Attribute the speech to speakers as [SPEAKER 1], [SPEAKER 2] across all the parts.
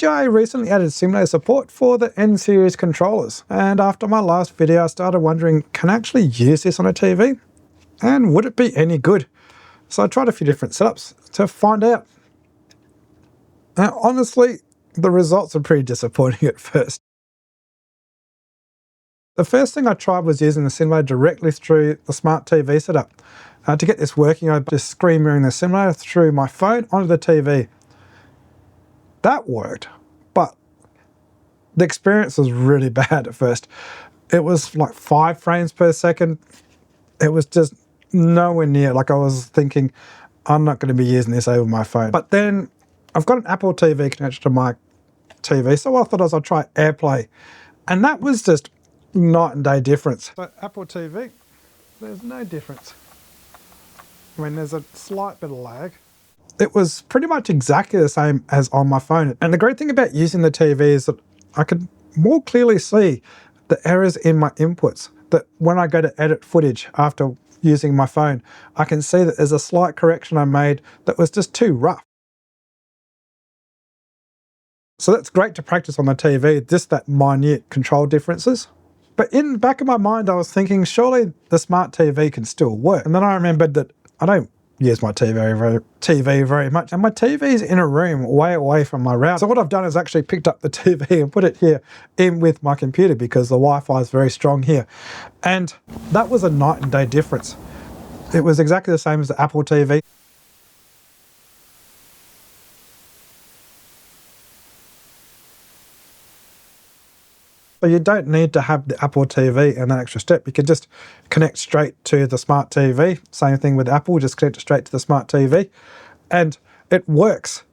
[SPEAKER 1] DJI recently added simulator support for the N series controllers, and after my last video I started wondering, can I actually use this on a TV? And would it be any good? So I tried a few different setups to find out. Now honestly, the results are pretty disappointing at first. The first thing I tried was using the simulator directly through the smart TV setup. To get this working, I just screen mirroring the simulator through my phone onto the TV. That worked, but the experience was really bad at first. It was like 5 frames per second. It was just nowhere near, like I was thinking, I'm not going to be using this over my phone. But then I've got an Apple TV connected to my TV, so what I thought I'd try AirPlay. And that was just night and day difference. So Apple TV, there's no difference. I mean, there's a slight bit of lag. It was pretty much exactly the same as on my phone. And the great thing about using the TV is that I could more clearly see the errors in my inputs. That when I go to edit footage after using my phone, I can see that there's a slight correction I made that was just too rough. So that's great to practice on the TV, just that minute control differences. But in the back of my mind, I was thinking, surely the smart TV can still work. And then I remembered that I don't use my TV very much, and my TV's in a room way away from my router. So what I've done is actually picked up the TV and put it here in with my computer because the Wi-Fi is very strong here. And that was a night and day difference. It was exactly the same as the Apple TV. So you don't need to have the Apple TV and that extra step. You can just connect straight to the smart TV. Same thing with Apple, just connect it straight to the smart TV and it works.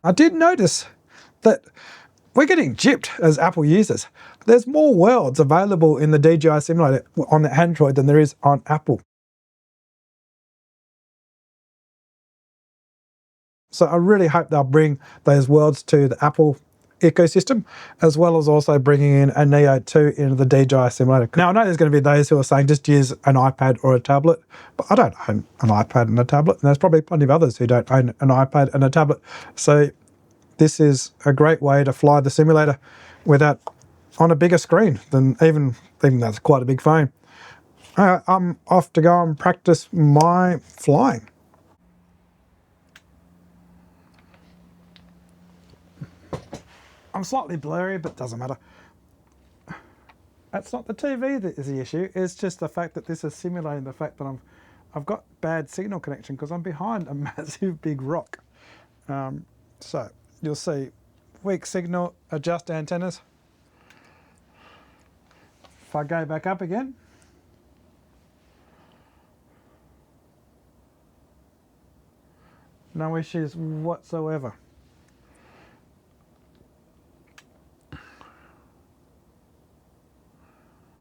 [SPEAKER 1] I did notice that we're getting gypped as Apple users. There's more worlds available in the DJI Simulator on the Android than there is on Apple. So I really hope they'll bring those worlds to the Apple ecosystem, as well as also bringing in a Neo 2 into the DJI Simulator. Now I know there's going to be those who are saying just use an iPad or a tablet, but I don't own an iPad and a tablet, and there's probably plenty of others who don't own an iPad and a tablet. So this is a great way to fly the simulator without on a bigger screen than even that's quite a big phone. I'm off to go and practice my flying. I'm slightly blurry, but doesn't matter. That's not the TV that is the issue. It's just the fact that this is simulating the fact that I've got bad signal connection because I'm behind a massive big rock. So you'll see weak signal, adjust antennas. If I go back up again, no issues whatsoever.